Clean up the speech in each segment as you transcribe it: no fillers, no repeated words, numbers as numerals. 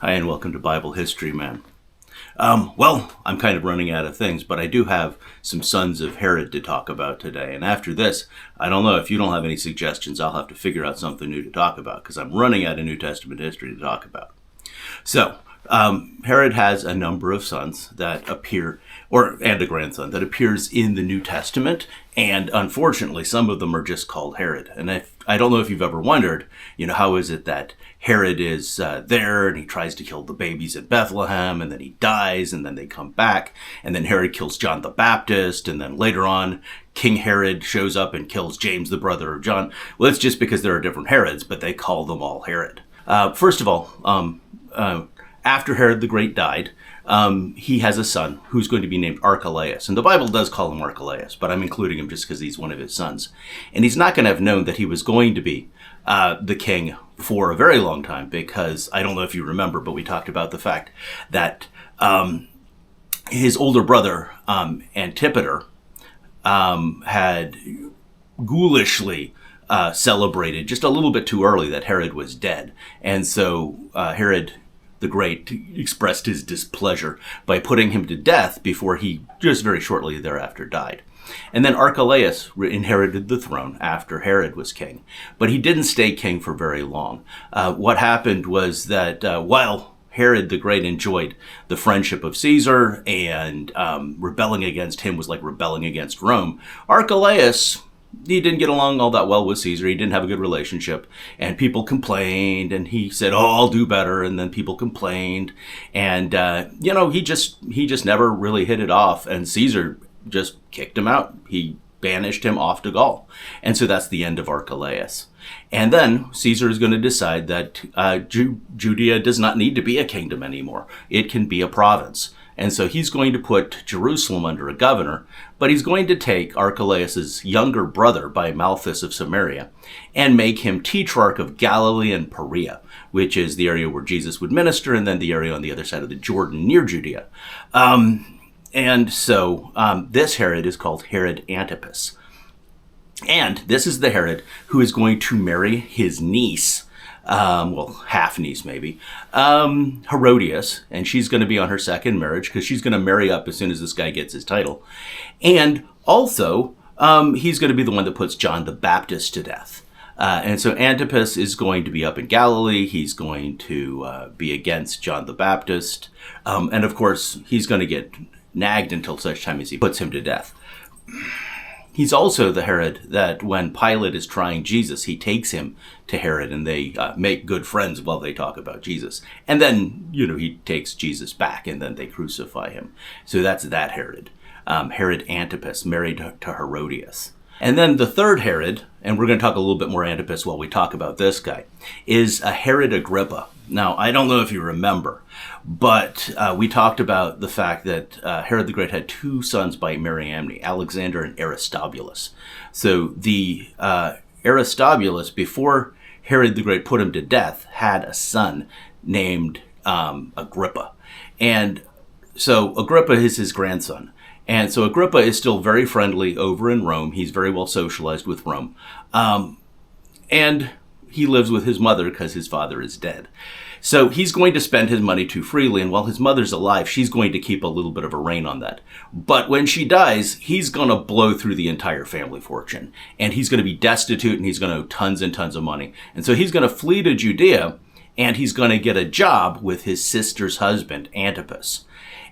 Hi, and welcome to Bible History, man. I'm kind of running out of things, but I do have some sons of Herod to talk about today. And after this, I don't know if you don't have any suggestions, I'll have to figure out something new to talk about because I'm running out of New Testament history to talk about. So, Herod has a number of sons that appear, and a grandson that appears in the New Testament, and unfortunately, some of them are just called Herod. And I don't know if you've ever wondered, how is it that Herod is there and he tries to kill the babies at Bethlehem, and then he dies, and then they come back, and then Herod kills John the Baptist, and then later on, King Herod shows up and kills James, the brother of John. Well, it's just because there are different Herods, but they call them all Herod. First of all, after Herod the Great died, he has a son who's going to be named Archelaus. And the Bible does call him Archelaus, but I'm including him just because he's one of his sons. And he's not going to have known that he was going to be the king for a very long time, because I don't know if you remember, but we talked about the fact that his older brother, Antipater, had ghoulishly celebrated just a little bit too early that Herod was dead. And so Herod the Great expressed his displeasure by putting him to death before he just very shortly thereafter died. And then Archelaus inherited the throne after Herod was king, but he didn't stay king for very long. What happened was that while Herod the Great enjoyed the friendship of Caesar, and rebelling against him was like rebelling against Rome, Archelaus, he didn't get along all that well with Caesar. He didn't have a good relationship, and people complained, and he said, I'll do better. And then people complained, and, he just never really hit it off, and Caesar just kicked him out. He banished him off to Gaul. And so that's the end of Archelaus. And then Caesar is going to decide that Judea does not need to be a kingdom anymore. It can be a province. And so he's going to put Jerusalem under a governor, but he's going to take Archelaus' younger brother by Malchus of Samaria and make him tetrarch of Galilee and Perea, which is the area where Jesus would minister, and then the area on the other side of the Jordan near Judea. And so this Herod is called Herod Antipas. And this is the Herod who is going to marry his niece, half-niece maybe, Herodias, and she's going to be on her second marriage because she's going to marry up as soon as this guy gets his title. And also, he's going to be the one that puts John the Baptist to death. And so Antipas is going to be up in Galilee. He's going to be against John the Baptist. And of course, he's going to get nagged until such time as he puts him to death. He's also the Herod that when Pilate is trying Jesus, he takes him to Herod, and they make good friends while they talk about Jesus. And then, he takes Jesus back, and then they crucify him. So that's that Herod. Herod Antipas, married to Herodias. And then the third Herod, and we're going to talk a little bit more Antipas while we talk about this guy, is a Herod Agrippa. Now, I don't know if you remember, but we talked about the fact that Herod the Great had two sons by Mariamne, Alexander and Aristobulus. So the Aristobulus, before Herod the Great put him to death, had a son named Agrippa. And so Agrippa is his grandson. And so Agrippa is still very friendly over in Rome. He's very well socialized with Rome. And he lives with his mother because his father is dead. So he's going to spend his money too freely, and while his mother's alive, she's going to keep a little bit of a rein on that. But when she dies, he's going to blow through the entire family fortune, and he's going to be destitute, and he's going to owe tons and tons of money. And so he's going to flee to Judea, and he's going to get a job with his sister's husband, Antipas.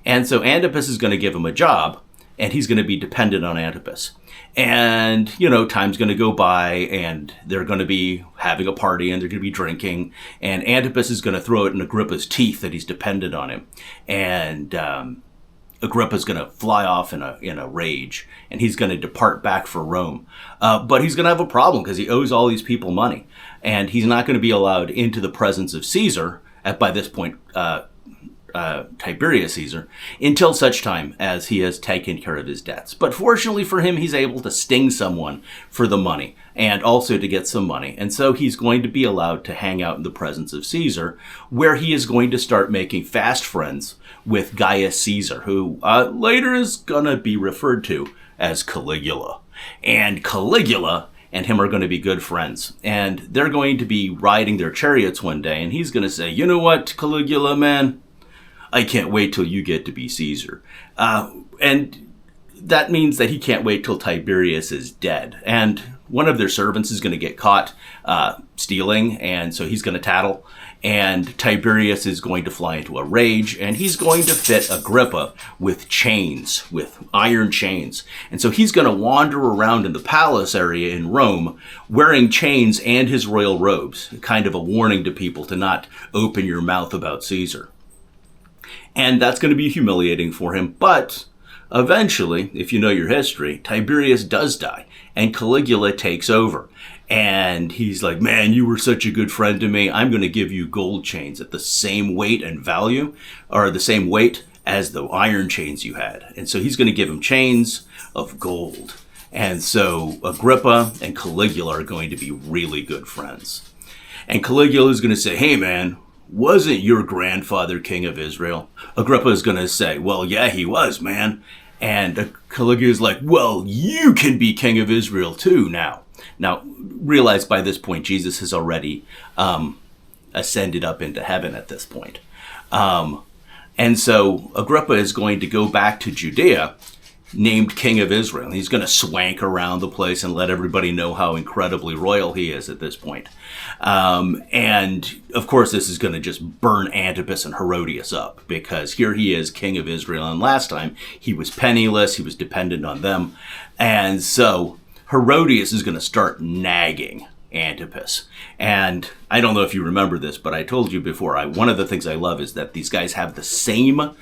And so Antipas is going to give him a job, and he's going to be dependent on Antipas. And, time's going to go by, and they're going to be having a party, and they're going to be drinking, and Antipas is going to throw it in Agrippa's teeth that he's dependent on him. And Agrippa's going to fly off in a rage, and he's going to depart back for Rome. But he's going to have a problem because he owes all these people money, and he's not going to be allowed into the presence of Caesar, by this point, Tiberius Caesar, until such time as he has taken care of his debts. But fortunately for him, he's able to sting someone for the money and also to get some money. And so he's going to be allowed to hang out in the presence of Caesar, where he is going to start making fast friends with Gaius Caesar, who later is going to be referred to as Caligula. And Caligula and him are going to be good friends. And they're going to be riding their chariots one day, and he's going to say, you know what, Caligula, man, I can't wait till you get to be Caesar. And that means that he can't wait till Tiberius is dead. And one of their servants is going to get caught stealing, and so he's going to tattle. And Tiberius is going to fly into a rage, and he's going to fit Agrippa with chains, with iron chains. And so he's going to wander around in the palace area in Rome wearing chains and his royal robes, kind of a warning to people to not open your mouth about Caesar. And that's going to be humiliating for him, but eventually, if you know your history, Tiberius does die, and Caligula takes over. And he's like, man, you were such a good friend to me. I'm going to give you gold chains at the same weight and value, or the same weight as the iron chains you had. And so he's going to give him chains of gold. And so Agrippa and Caligula are going to be really good friends. And Caligula is going to say, hey, man, wasn't your grandfather king of Israel? Agrippa is going to say, well, yeah, he was, man. And Caligula is like, well, you can be king of Israel too now. Now, realize by this point, Jesus has already ascended up into heaven at this point. And so Agrippa is going to go back to Judea, named king of Israel. He's going to swank around the place and let everybody know how incredibly royal he is at this point. And of course, this is going to just burn Antipas and Herodias up, because here he is, king of Israel. And last time he was penniless. He was dependent on them. And so Herodias is going to start nagging Antipas. And I don't know if you remember this, but I told you before, one of the things I love is that these guys have the same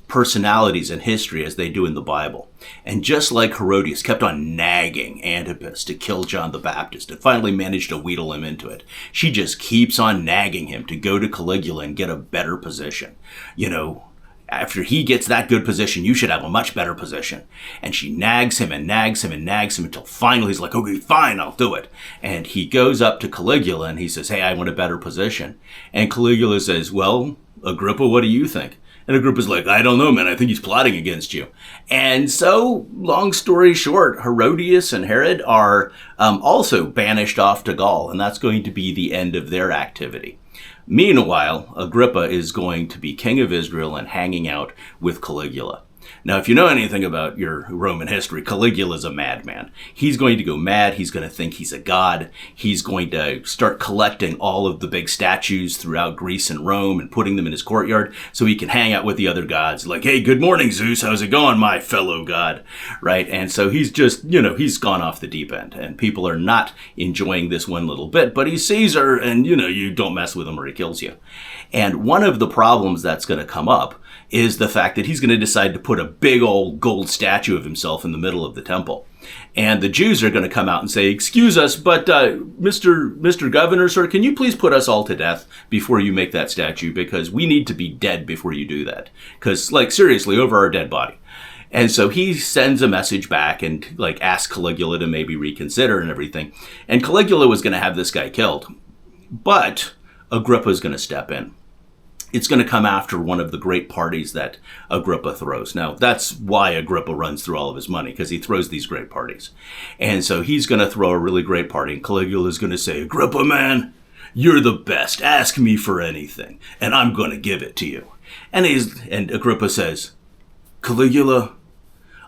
personalities in history as they do in the Bible. And just like Herodias kept on nagging Antipas to kill John the Baptist and finally managed to wheedle him into it, she just keeps on nagging him to go to Caligula and get a better position. You know, after he gets that good position, you should have a much better position. And she nags him and nags him and nags him until finally he's like, okay, fine, I'll do it. And he goes up to Caligula and he says, hey, I want a better position. And Caligula says, well, Agrippa, what do you think? And Agrippa's like, I don't know, man. I think he's plotting against you. And so, long story short, Herodias and Herod are also banished off to Gaul, and that's going to be the end of their activity. Meanwhile, Agrippa is going to be king of Israel and hanging out with Caligula. Now, if you know anything about your Roman history, Caligula is a madman. He's going to go mad. He's going to think he's a god. He's going to start collecting all of the big statues throughout Greece and Rome and putting them in his courtyard so he can hang out with the other gods. Like, hey, good morning, Zeus. How's it going, my fellow god? Right? And so he's just, he's gone off the deep end. And people are not enjoying this one little bit. But he's Caesar, and, you don't mess with him or he kills you. And one of the problems that's going to come up is the fact that he's going to decide to put a big old gold statue of himself in the middle of the temple. And the Jews are going to come out and say, excuse us, but Mr. Governor, sir, can you please put us all to death before you make that statue? Because we need to be dead before you do that. Because, seriously, over our dead body. And so he sends a message back and, asks Caligula to maybe reconsider and everything. And Caligula was going to have this guy killed. But Agrippa is going to step in. It's going to come after one of the great parties that Agrippa throws. Now, that's why Agrippa runs through all of his money, because he throws these great parties. And so he's going to throw a really great party, and Caligula is going to say, Agrippa, man, you're the best. Ask me for anything, and I'm going to give it to you. And Agrippa says, Caligula,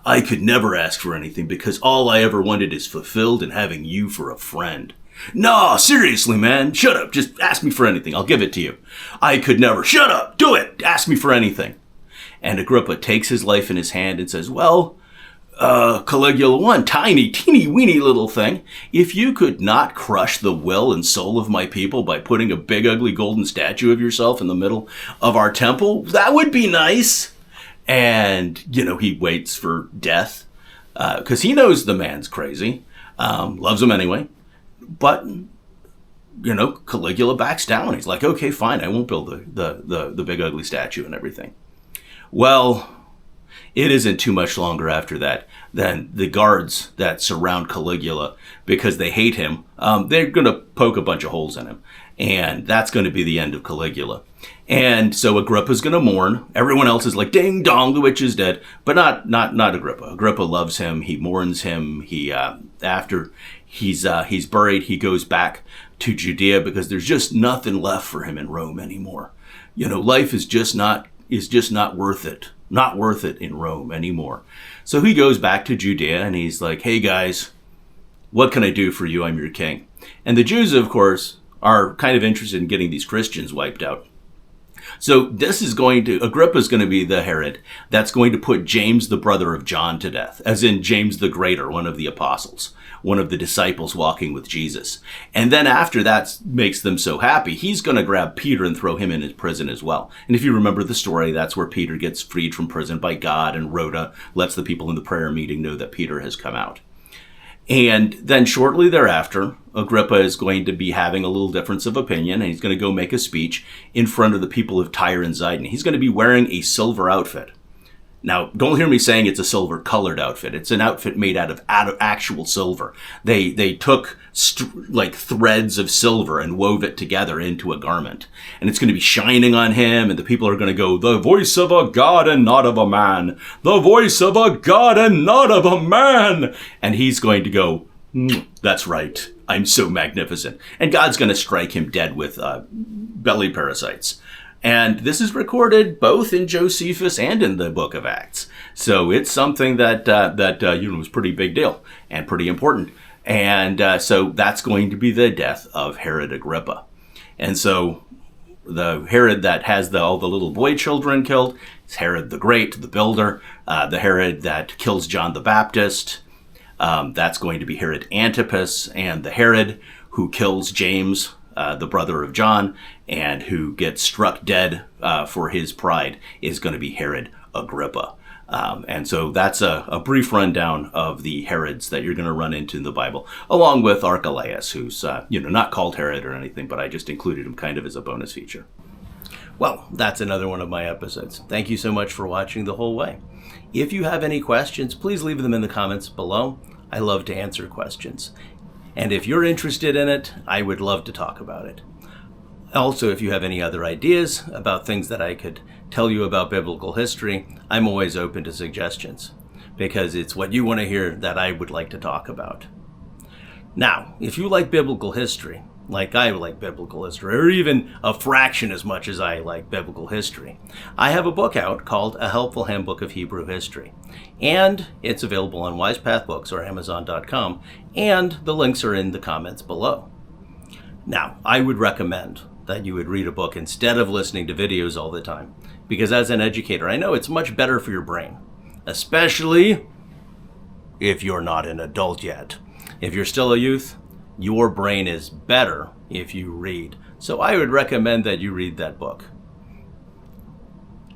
I could never ask for anything because all I ever wanted is fulfilled in having you for a friend. No, seriously, man, shut up. Just ask me for anything. I'll give it to you. I could never. Shut up. Do it. Ask me for anything. And Agrippa takes his life in his hand and says, well, Caligula, one tiny, teeny, weeny little thing. If you could not crush the will and soul of my people by putting a big, ugly golden statue of yourself in the middle of our temple, that would be nice. And, he waits for death because he knows the man's crazy, loves him anyway. But, Caligula backs down. He's like, okay, fine, I won't build the big ugly statue and everything. Well, it isn't too much longer after that than the guards that surround Caligula, because they hate him, they're going to poke a bunch of holes in him. And that's going to be the end of Caligula. And so Agrippa's going to mourn. Everyone else is like, ding dong, the witch is dead. But not Agrippa. Agrippa loves him. He mourns him. He after he's buried, he goes back to Judea because there's just nothing left for him in Rome anymore. Life is just not worth it. Not worth it in Rome anymore. So he goes back to Judea and he's like, hey guys, what can I do for you? I'm your king. And the Jews, of course, are kind of interested in getting these Christians wiped out. So Agrippa's going to be the Herod that's going to put James, the brother of John, to death, as in James the Greater, one of the apostles, one of the disciples walking with Jesus. And then after that makes them so happy, he's going to grab Peter and throw him in his prison as well. And if you remember the story, that's where Peter gets freed from prison by God, and Rhoda lets the people in the prayer meeting know that Peter has come out. And then shortly thereafter, Agrippa is going to be having a little difference of opinion, and he's going to go make a speech in front of the people of Tyre and Sidon. He's going to be wearing a silver outfit. Now, don't hear me saying it's a silver-colored outfit. It's an outfit made out of actual silver. They took threads of silver and wove it together into a garment. And it's going to be shining on him, and the people are going to go, the voice of a god and not of a man. The voice of a god and not of a man. And he's going to go, that's right. I'm so magnificent. And God's going to strike him dead with belly parasites. And this is recorded both in Josephus and in the book of Acts. So it's something that was pretty big deal and pretty important. And so that's going to be the death of Herod Agrippa. And so the Herod that has all the little boy children killed is Herod the Great, the builder. The Herod that kills John the Baptist, that's going to be Herod Antipas. And the Herod who kills James, the brother of John, and who gets struck dead for his pride is going to be Herod Agrippa. And so that's a brief rundown of the Herods that you're going to run into in the Bible, along with Archelaus, who's not called Herod or anything, but I just included him kind of as a bonus feature. Well, that's another one of my episodes. Thank you so much for watching the whole way. If you have any questions, please leave them in the comments below. I love to answer questions. And if you're interested in it, I would love to talk about it. Also, if you have any other ideas about things that I could tell you about biblical history, I'm always open to suggestions, because it's what you want to hear that I would like to talk about. Now, if you like biblical history, like I like biblical history, or even a fraction as much as I like biblical history, I have a book out called A Helpful Handbook of Hebrew History. And it's available on WisePath Books or Amazon.com, and the links are in the comments below. Now, I would recommend that you would read a book instead of listening to videos all the time, because as an educator, I know it's much better for your brain, especially if you're not an adult yet. If you're still a youth, your brain is better if you read. So I would recommend that you read that book.